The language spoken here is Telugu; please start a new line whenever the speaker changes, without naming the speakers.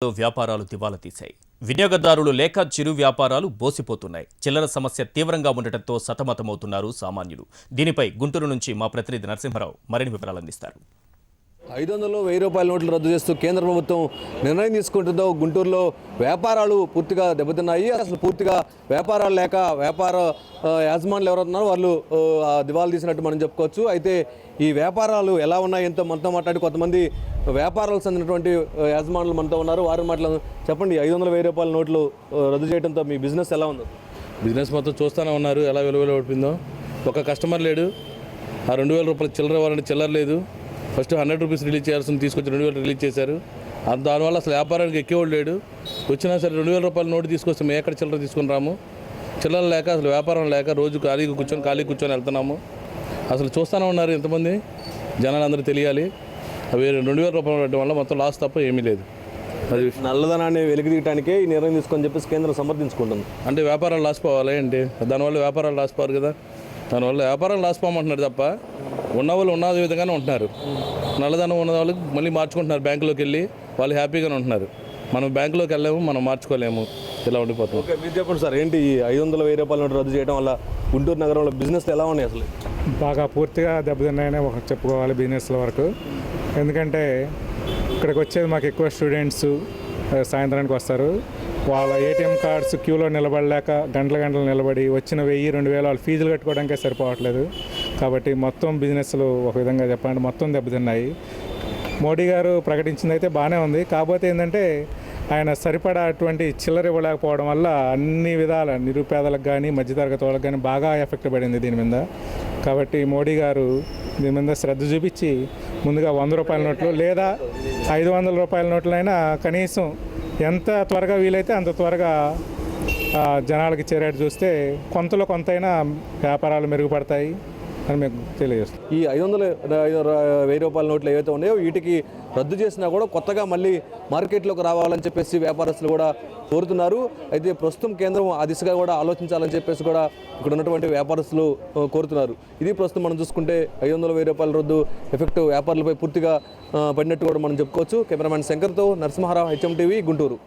వ్యాపారాలు దివాలా తీశాయి. వినియోగదారులు లేక చిరు వ్యాపారాలు బోసిపోతున్నాయి. చిల్లర సమస్య తీవ్రంగా ఉండటంతో సతమతమవుతున్నారు సామాన్యులు. దీనిపై గుంటూరు నుంచి మా ప్రతినిధి నరసింహారావు మరిన్ని వివరాలు అందిస్తారు.
500, 1000 రూపాయల నోట్లు రద్దు చేస్తూ కేంద్ర ప్రభుత్వం నిర్ణయం తీసుకుంటుందో గుంటూరులో వ్యాపారాలు పూర్తిగా దెబ్బతిన్నాయి. అసలు పూర్తిగా వ్యాపారాలు లేక వ్యాపార యాజమానులు ఎవరున్నారో వాళ్ళు దివాలా తీసినట్టు మనం చెప్పుకోవచ్చు. అయితే ఈ వ్యాపారాలు ఎలా ఉన్నాయి ఎంతో మనతో మాట్లాడి కొంతమంది వ్యాపారాలకు చెందినటువంటి యాజమానులు మనతో ఉన్నారు. వారి మాటలు చెప్పండి. 500, 1000 రూపాయల నోట్లు రద్దు చేయడంతో మీ బిజినెస్ ఎలా ఉంది?
బిజినెస్ మొత్తం చూస్తూనే ఉన్నారు ఎలా విలువలు ఓడిపోయిందో. ఒక కస్టమర్ లేడు. ఆ 2000 రూపాయలు చిల్లర ఇవ్వాలంటే చిల్లర లేదు. ఫస్ట్ 100 రూపీస్ రిలీజ్ చేయాల్సింది తీసుకొచ్చి 2000 రిలీజ్ చేశారు. దానివల్ల అసలు వ్యాపారానికి ఎక్కేవాడు లేడు. వచ్చినా సరే 2000 రూపాయల నోటు తీసుకొస్తే మేము ఎక్కడ చిల్లర తీసుకుని రాము. చిల్లర లేక అసలు వ్యాపారం లేక రోజు ఖాళీ కూర్చొని వెళ్తున్నాము. అసలు చూస్తూనే ఉన్నారు ఎంతమంది జనాలు అందరూ తెలియాలి. అవి 2000 రూపాయలు పెట్టడం వల్ల మొత్తం లాస్ తప్ప ఏమీ లేదు.
అది నల్లధనాన్ని వెలికితీయడానికే ఈ నిర్ణయం తీసుకొని చెప్పేసి కేంద్రం సమర్థించుకుంటుంది.
అంటే వ్యాపారాలు లాస్ పోవాలి అంటే దానివల్ల వ్యాపారాలు లాస్ పోరు కదా. దానివల్ల వ్యాపారాలు లాస్ పోమంటున్నారు తప్ప ఉన్నవాళ్ళు ఉన్న విధంగానే ఉంటున్నారు. నల్లధనం ఉన్న వాళ్ళు మళ్ళీ మార్చుకుంటున్నారు. బ్యాంకులోకి వెళ్ళి వాళ్ళు హ్యాపీగానే ఉంటున్నారు. మనం బ్యాంకులోకి వెళ్ళలేము, మనం మార్చుకోలేము, ఇలా ఉండిపోతాం.
ఓకే, మీరు చెప్పండి సార్, ఏంటి ఈ 500, 1000 రూపాయల నోటు రద్దు చేయడం వల్ల గుంటూరు నగరంలో బిజినెస్లు ఎలా ఉన్నాయి? అసలు
బాగా పూర్తిగా దెబ్బతిన్నాయని చెప్పుకోవాలి బిజినెస్ల వరకు. ఎందుకంటే ఇక్కడికి వచ్చేది మాకు ఎక్కువ స్టూడెంట్స్ సాయంత్రానికి వస్తారు. వాళ్ళ ఏటీఎం కార్డ్స్ క్యూలో నిలబడలేక గంటలు నిలబడి వచ్చిన 1000-2000 వాళ్ళు ఫీజులు కట్టుకోవడానికే సరిపోవట్లేదు. కాబట్టి మొత్తం బిజినెస్లు ఒక విధంగా చెప్పాలంటే మొత్తం దెబ్బతిన్నాయి. మోడీ గారు ప్రకటించింది అయితే బాగానే ఉంది. కాకపోతే ఏంటంటే ఆయన సరిపడా అటువంటి చిల్లర ఇవ్వలేకపోవడం వల్ల అన్ని విధాల నిరుపేదలకు కానీ మధ్యతరగతి వాళ్ళకి కానీ బాగా ఎఫెక్ట్ పడింది దీని మీద. కాబట్టి మోడీ గారు దీని మీద శ్రద్ధ చూపించి ముందుగా 100 రూపాయల నోట్లు లేదా 500 రూపాయల నోట్లైనా కనీసం ఎంత త్వరగా వీలైతే అంత త్వరగా జనాలకి చేరేట్టు చూస్తే కొంతైనా వ్యాపారాలు మెరుగుపడతాయి అని మీకు తెలియజేస్తాం.
ఈ 500, 1000 రూపాయల నోట్లు ఏవైతే ఉన్నాయో వీటికి రద్దు చేసినా కూడా కొత్తగా మళ్ళీ మార్కెట్లోకి రావాలని చెప్పేసి వ్యాపారస్తులు కూడా కోరుతున్నారు. అయితే ప్రస్తుతం కేంద్రం ఆ దిశగా కూడా ఆలోచించాలని చెప్పేసి కూడా ఇక్కడ ఉన్నటువంటి వ్యాపారస్తులు కోరుతున్నారు. ఇది ప్రస్తుతం మనం చూసుకుంటే 500, 1000 రూపాయల రద్దు ఎఫెక్ట్ వ్యాపారులపై పూర్తిగా పడినట్టు కూడా మనం చెప్పుకోవచ్చు. కెమెరామ్యాన్ శంకర్తో నరసింహారావు, HM TV, గుంటూరు.